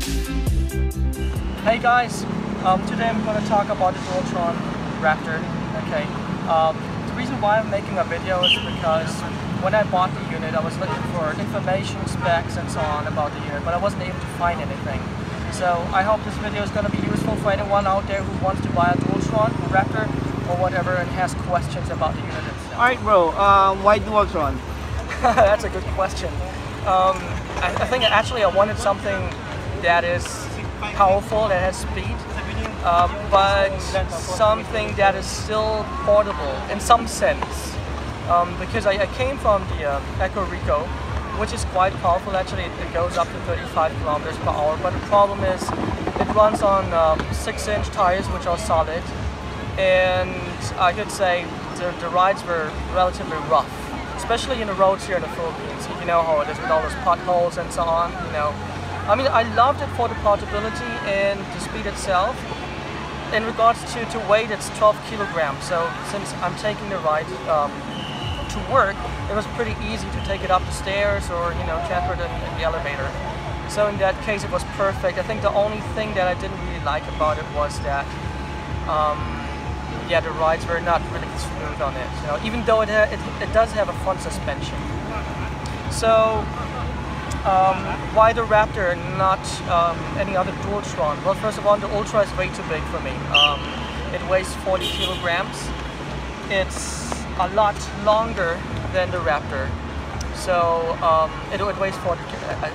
Hey guys, today I'm going to talk about the Dualtron Raptor. Okay, the reason why I'm making a video is because when I bought the unit, I was looking for information, specs, and so on about the unit, but I wasn't able to find anything. So I hope this video is going to be useful for anyone out there who wants to buy a Dualtron Raptor or whatever and has questions about the unit itself. Alright bro, why Dualtron? That's a good question. I think actually I wanted something that is powerful, that has speed, but something that is still portable in some sense. Because I came from the Echo Rico, which is quite powerful actually. It goes up to 35 kilometers per hour, but the problem is it runs on 6-inch tires which are solid, and I could say the rides were relatively rough, especially in the roads here in the Philippines. You know how it is with all those potholes and so on, you know. I mean, I loved it for the portability and the speed itself. In regards to weight, it's 12 kilograms. So since I'm taking the ride to work, it was pretty easy to take it up the stairs or, you know, transfer it in the elevator. So in that case, it was perfect. I think the only thing that I didn't really like about it was that, yeah, the rides were not really smooth on it. You know, even though it does have a front suspension. So. Why the Raptor and not any other Dualtron? Well, first of all, the Ultra is way too big for me. It weighs 40 kilograms. It's a lot longer than the Raptor. So it weighs 40,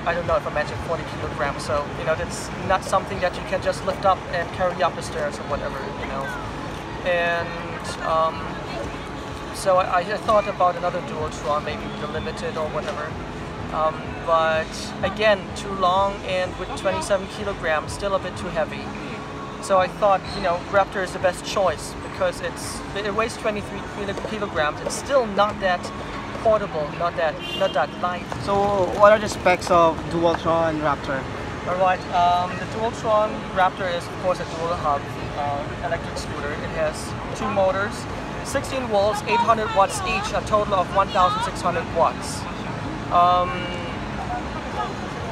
I don't know if I mentioned 40 kilograms. So, you know, that's not something that you can just lift up and carry up the stairs or whatever, you know. And so I thought about another Dualtron, maybe the Limited or whatever. But again, too long, and with 27 kilograms, still a bit too heavy. So I thought, you know, Raptor is the best choice because it weighs 23 kilograms. It's still not that portable, not that light. So what are the specs of Dualtron Raptor? Alright, the Dualtron Raptor is of course a dual hub electric scooter. It has 2 motors, 16 volts, 800 watts each, a total of 1,600 watts.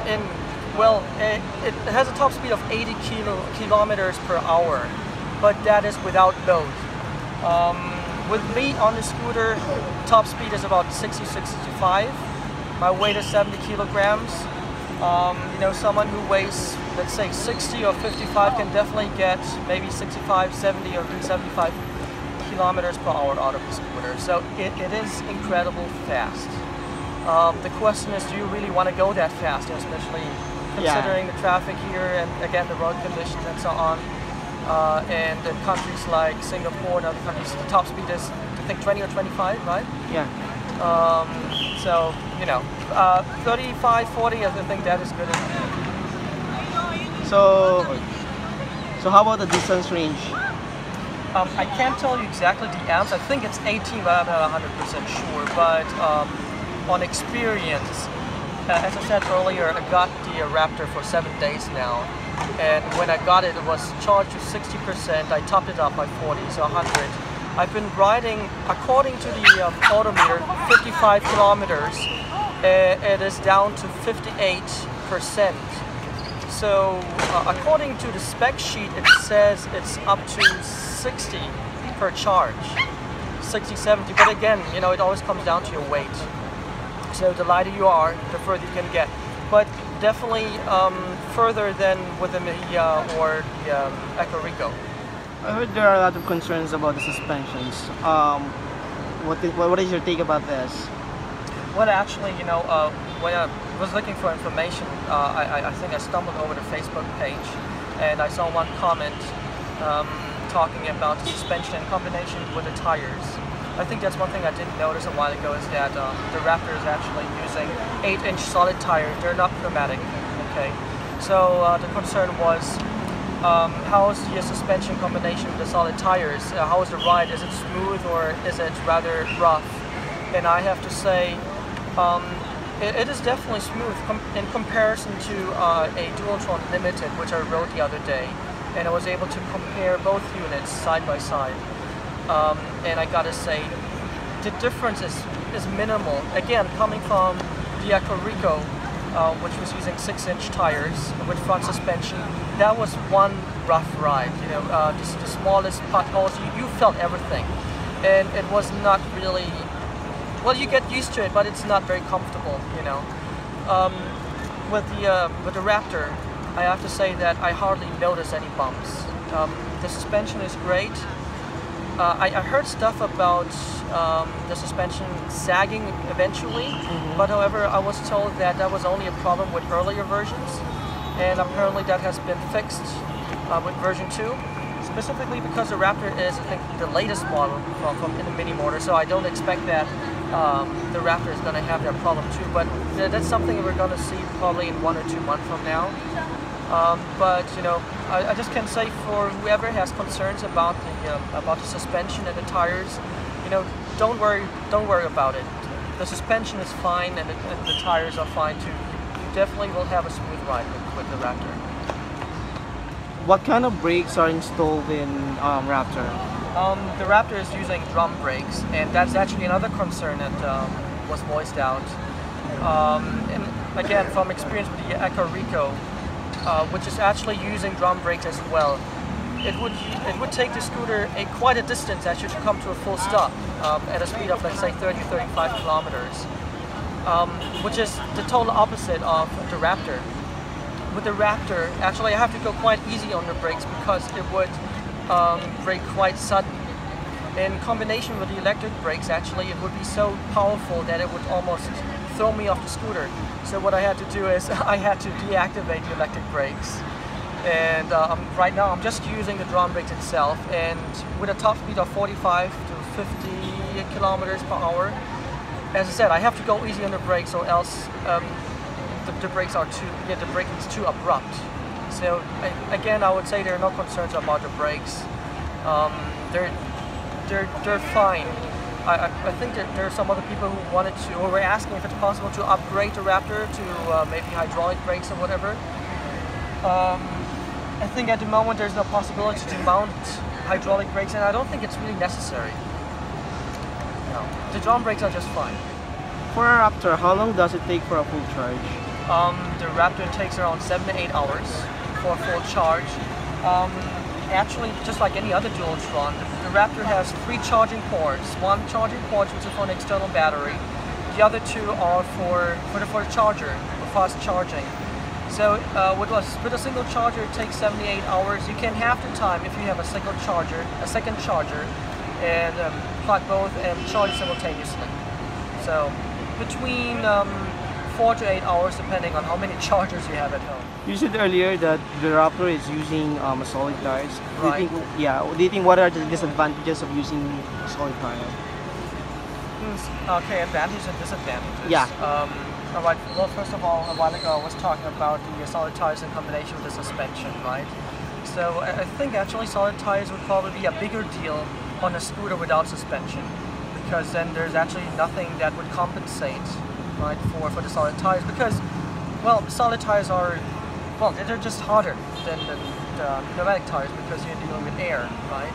It has a top speed of 80 kilometers per hour, but that is without load. With me on the scooter, top speed is about 60-65. My weight is 70 kilograms. You know, someone who weighs, let's say, 60 or 55 can definitely get maybe 65, 70, or even 75 kilometers per hour out of the scooter. So it is incredibly fast. The question is, do you really want to go that fast, especially considering the traffic here and again the road conditions and so on. And in countries like Singapore and other countries, the top speed is, I think, 20 or 25, right? Yeah. So, you know, 35, 40, I think that is good enough. So how about the distance range? I can't tell you exactly the amps. I think it's 18, but I'm not 100% sure. But on experience, as I said earlier, I got the Raptor for 7 days now, and when I got it, it was charged to 60%. I topped it up by 40, so 100. I've been riding, according to the odometer, 55 kilometers. It is down to 58%. So according to the spec sheet, it says it's up to 60 per charge, 60, 70. But again, you know, it always comes down to your weight. So the lighter you are, the further you can get. But definitely further than with the Mejia or the Echo Rico. I heard there are a lot of concerns about the suspensions. What is your take about this? Well, actually, you know, when I was looking for information, I think I stumbled over the Facebook page, and I saw one comment talking about the suspension in combination with the tires. I think that's one thing I didn't notice a while ago, is that the Raptor is actually using 8-inch solid tires. They're not pneumatic. Okay, so the concern was how is the suspension combination with the solid tires? How is the ride? Is it smooth or is it rather rough? And I have to say, it is definitely smooth in comparison to a Dualtron Limited, which I rode the other day, and I was able to compare both units side by side. And I gotta say, the difference is minimal. Again, coming from the Echo Rico, which was using 6-inch tires with front suspension. That was one rough ride. You know, just the smallest potholes, you felt everything, and it was not really. Well, you get used to it, but it's not very comfortable. You know, with the Raptor, I have to say that I hardly notice any bumps. The suspension is great. I heard stuff about the suspension sagging eventually, but however, I was told that that was only a problem with earlier versions, and apparently that has been fixed with version 2, specifically because the Raptor is, I think, the latest model from in the mini motor, so I don't expect that the Raptor is going to have that problem too, but that's something we're going to see probably in 1 or 2 months from now. But you know, I just can say for whoever has concerns about the suspension and the tires, you know, don't worry about it. The suspension is fine, and the tires are fine too. You definitely will have a smooth ride with the Raptor. What kind of brakes are installed in Raptor? The Raptor is using drum brakes, and that's actually another concern that was voiced out. And again, from experience with the Echo Rico, which is actually using drum brakes as well, it would take the scooter quite a distance actually to come to a full stop at a speed of, let's say, 30-35 kilometers, which is the total opposite of the Raptor. With the Raptor, actually I have to go quite easy on the brakes because it would brake quite sudden. In combination with the electric brakes, actually it would be so powerful that it would almost throw me off the scooter. So what I had to do is I had to deactivate the electric brakes. And right now I'm just using the drum brakes itself, and with a top speed of 45 to 50 kilometers per hour, as I said, I have to go easy on the brakes, or else the brakes are the braking is too abrupt. So again, I would say there are no concerns about the brakes. They're fine. I think that there are some other people who were asking if it's possible to upgrade the Raptor to maybe hydraulic brakes or whatever. I think at the moment there's no possibility to mount hydraulic brakes, and I don't think it's really necessary. No, the drum brakes are just fine. For a Raptor, how long does it take for a full charge? The Raptor takes around 7 to 8 hours for a full charge. Actually, just like any other Dualtron, the Raptor has 3 charging ports. One charging port which is for an external battery. The other 2 are for the charger, for fast charging. So with a single charger, it takes 78 hours. You can halve the time if you have a second charger, and plug both and charge simultaneously. So between 4 to 8 hours, depending on how many chargers you have at home. You said earlier that the Raptor is using solid tires. Right. Do you think what are the disadvantages of using solid tires? Okay, advantages and disadvantages. Yeah. All right. Well, first of all, a while ago I was talking about the solid tires in combination with the suspension, right? So I think actually solid tires would probably be a bigger deal on a scooter without suspension, because then there's actually nothing that would compensate, right, for the solid tires, because, well, solid tires are, well, they're just harder than the pneumatic tires because you're dealing with air, right?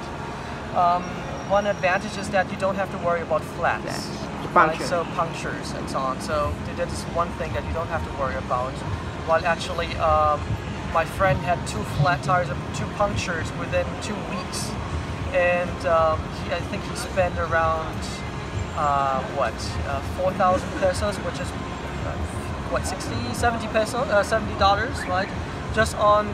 One advantage is that you don't have to worry about flats, right? So punctures and so on. So that's one thing that you don't have to worry about. While actually, my friend had 2 flat tires and 2 punctures within 2 weeks, and I think he spent around 4,000 pesos, which is what, 70 pesos, $70, right? Just on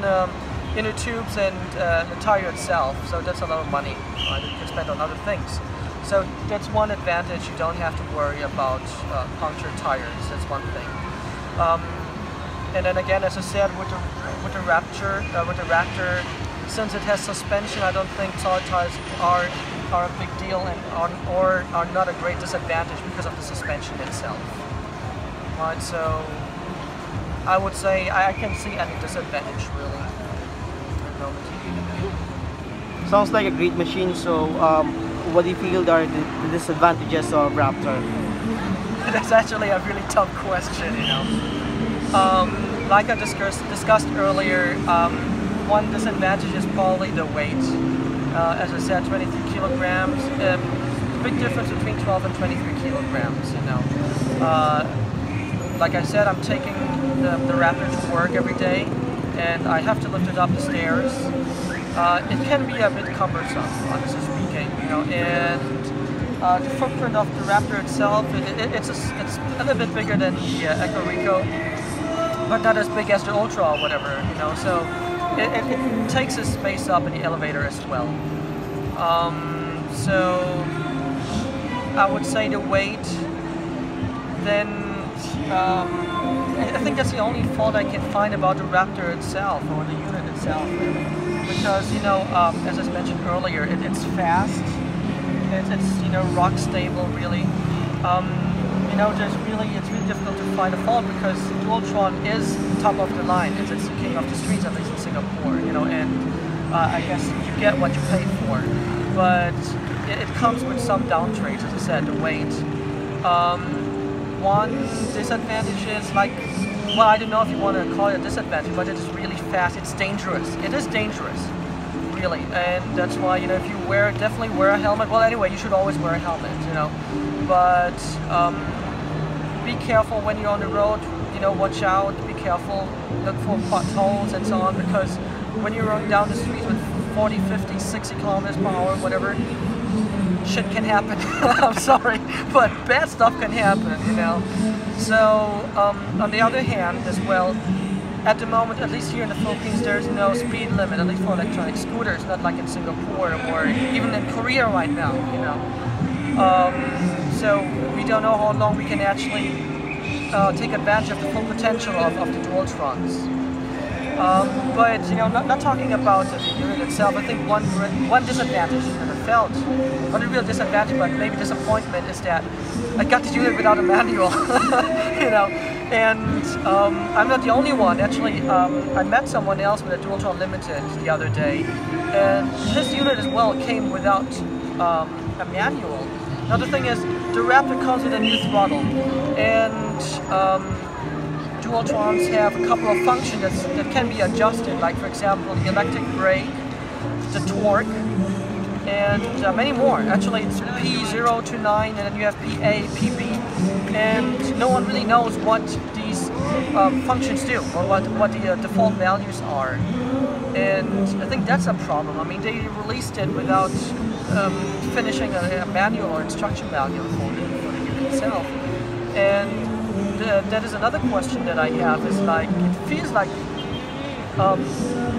inner tubes and the tire itself. So that's a lot of money, right? You can spend on other things. So that's one advantage. You don't have to worry about punctured tires. That's one thing. And then again, as I said, with the Raptor, since it has suspension, I don't think solid tires are a big deal, and or are not a great disadvantage because of the suspension itself. Right, so I would say I can't see any disadvantage really at the moment. Sounds like a great machine. So, what do you feel are the disadvantages of Raptor? That's actually a really tough question, you know. Like I discussed earlier, one disadvantage is probably the weight. As I said, 23 kilograms. Big difference between 12 and 23 kilograms, you know. Like I said, I'm taking the Raptor to work every day, and I have to lift it up the stairs. It can be a bit cumbersome, honestly speaking, you know. And the footprint of the Raptor itself, it's a little bit bigger than the Echo Rico, but not as big as the Ultra or whatever, you know. So it takes a space up in the elevator as well. So I would say the weight, then I think that's the only fault I can find about the Raptor itself, or the unit itself, because, you know, as I mentioned earlier, it's fast, it's you know, rock stable, really. You know, it's really difficult to find a fault, because Dualtron is top of the line. It's the king of the streets, at least in Singapore, you know, and I guess you get what you pay for. But it comes with some downtrades, as I said, the weight. One disadvantage is, like, well, I don't know if you want to call it a disadvantage, but it is really fast. It's dangerous. It is dangerous, really, and that's why, you know, if you definitely wear a helmet. Well, anyway, you should always wear a helmet, you know. But be careful when you're on the road. You know, watch out. Be careful. Look for potholes and so on, because when you're running down the streets with 40, 50, 60 kilometers per hour, whatever, shit can happen. I'm sorry, but bad stuff can happen, you know. So, on the other hand, as well, at the moment, at least here in the Philippines, there's no speed limit, at least for electronic scooters, not like in Singapore or even in Korea right now, you know. So we don't know how long we can actually take advantage of the full potential of the Dualtrons. But, you know, not talking about the unit itself, I think one disadvantage that I felt, not a real disadvantage, but maybe disappointment, is that I got the unit without a manual, you know. And I'm not the only one. Actually, I met someone else with a Dualtron Limited the other day, and his unit as well came without a manual. Now the thing is, the Raptor comes with a new throttle, and Dualtrons have a couple of functions that can be adjusted, like, for example, the electric brake, the torque, and many more. Actually, it's P0 to 9, and then you have PA, PB, and no one really knows what these functions do, or what the default values are. And I think that's a problem. I mean, they released it without finishing a manual or instruction manual for the unit itself. And that is another question that I have, is like, it feels like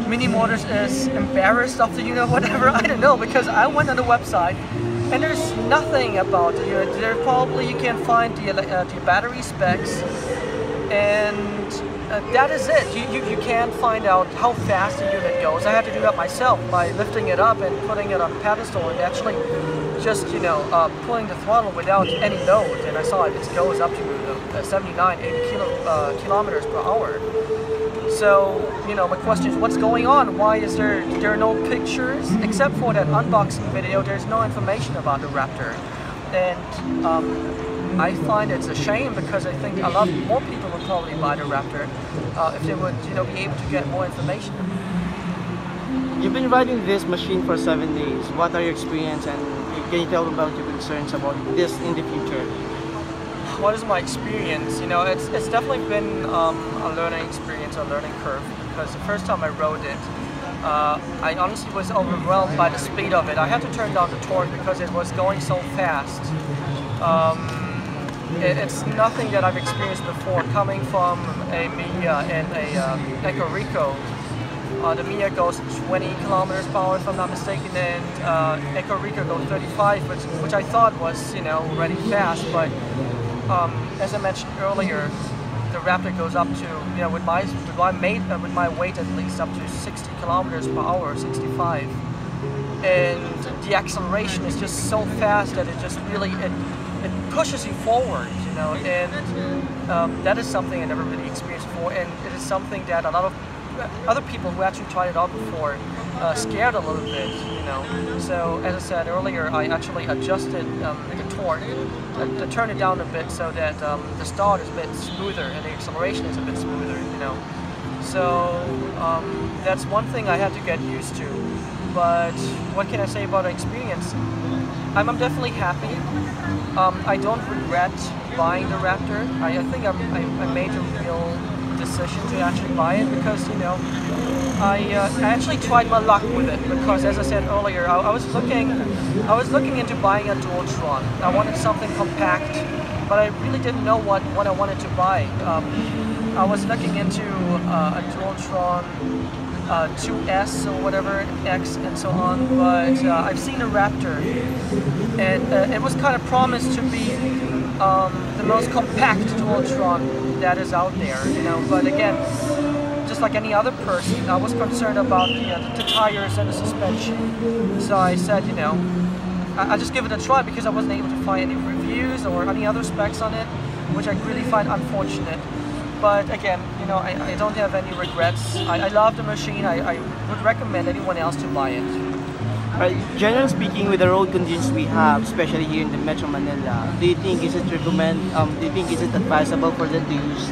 Mini Motors is embarrassed of the unit or whatever. I don't know, because I went on the website and there's nothing about the unit. There probably you can find the battery specs, and that is it. You can't find out how fast the unit goes. I had to do that myself by lifting it up and putting it on a pedestal and actually just, you know, pulling the throttle without any load, and I saw it goes up to 79, 80 kilometers per hour. So, you know, my question is, what's going on? Why is there are no pictures? Except for that unboxing video, there's no information about the Raptor. And I find it's a shame, because I think a lot more people would probably buy the Raptor if they would, you know, be able to get more information. You've been riding this machine for 7 days. What are your experience, and can you tell about your concerns about this in the future? What is my experience? You know, it's definitely been a learning experience, a learning curve, because the first time I rode it, I honestly was overwhelmed by the speed of it. I had to turn down the torque because it was going so fast. It's nothing that I've experienced before, coming from a Mia and a Echo Rico. The Mia goes 20 kilometers per hour, if I'm not mistaken, and Echo Rico goes 35, which I thought was, you know, already fast. But as I mentioned earlier, the Raptor goes up to, you know, with my weight at least, up to 60 kilometers per hour, 65, and the acceleration is just so fast that it just really it pushes you forward, you know, and that is something I never really experienced before, and it is something that a lot of other people who actually tried it out before scared a little bit, you know. So as I said earlier, I actually adjusted the torque, I turned it down a bit so that the start is a bit smoother and the acceleration is a bit smoother, you know. So that's one thing I had to get used to. But what can I say about the experience? I'm definitely happy. I don't regret buying the Raptor. I think I made a real decision to actually buy it because, you know, I actually tried my luck with it because, as I said earlier, I was looking into buying a Dualtron. I wanted something compact, but I really didn't know what I wanted to buy. I was looking into a Dualtron 2S or whatever, X and so on, but I've seen a Raptor, and it was kind of promised to be the most compact Dualtron that is out there, you know. But again, just like any other person, I was concerned about the tires and the suspension. So I said, you know, I just give it a try because I wasn't able to find any reviews or any other specs on it, which I really find unfortunate. But again, you know, I don't have any regrets. I love the machine. I would recommend anyone else to buy it. Generally speaking, with the road conditions we have, especially here in the Metro Manila, do you think is it advisable for them to use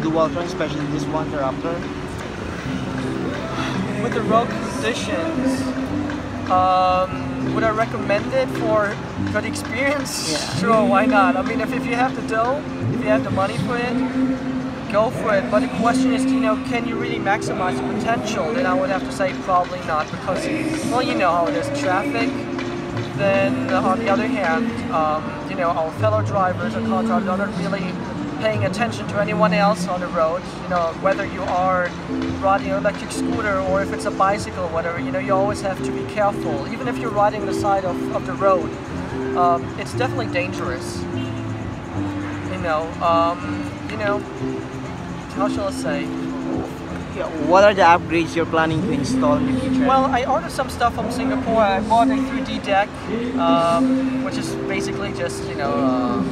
Dualtron, especially this one, the Raptor? With the road conditions, would I recommend it for good experience? Yeah. Sure, why not? I mean, if you have the dough, if you have the money for it, go for it. But the question is, you know, can you really maximize the potential? Then I would have to say probably not, because, well, you know how it is, traffic. Then on the other hand, you know, our fellow drivers or car drivers are not really paying attention to anyone else on the road. You know, whether you are riding an electric scooter or if it's a bicycle or whatever, you know, you always have to be careful. Even if you're riding the side of the road, it's definitely dangerous. You know, how shall I say? Yeah, what are the upgrades you're planning to install in the future? Well, I ordered some stuff from Singapore. I bought a 3D deck, which is basically just, you know,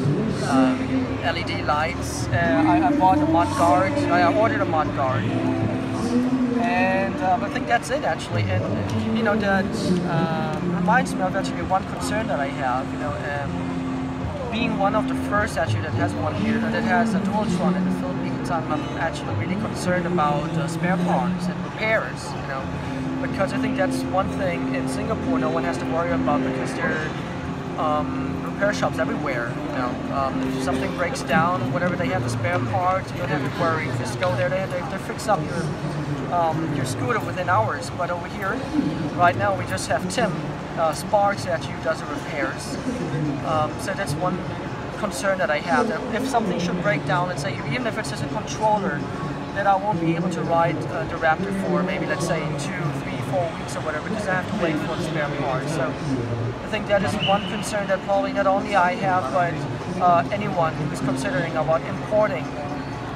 LED lights. I bought a mud guard. I ordered a mud guard. And I think that's it actually. And you know, that reminds me of actually one concern that I have. You know, being one of the first actually that has one here, that has a Dualtron in the Philippines, I'm actually really concerned about spare parts and repairs. You know, because I think that's one thing in Singapore no one has to worry about, because there are repair shops everywhere. You know, if something breaks down, whatever, they have a spare part. You don't have to worry. You just go there, they fix up your scooter within hours. But over here, right now, we just have Tim Sparks that does the repairs. So that's one concern that I have. That if something should break down, let's say even if it's just a controller, that I won't be able to ride the Raptor for maybe, let's say, 2, 3, 4 weeks or whatever, because I have to wait for the spare part. So I think that is one concern that probably not only I have, but anyone who's considering about importing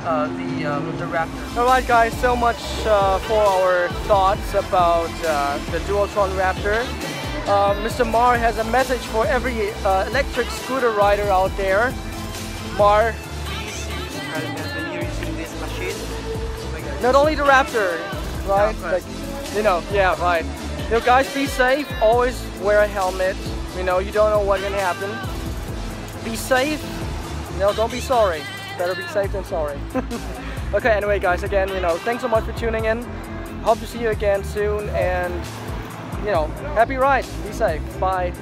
the Raptor. Alright guys, so much for our thoughts about the Dualtron Raptor. Mr. Mar has a message for every electric scooter rider out there. Mar, When you're using this machine, not only the Raptor, right? Yeah, like, you know, yeah, right. You know, guys, be safe. Always wear a helmet. You know, you don't know what's gonna happen. Be safe. You know, don't be sorry. Better be safe than sorry. Okay, anyway, guys, again, you know, thanks so much for tuning in. Hope to see you again soon, and you know, happy ride. Be safe. Bye.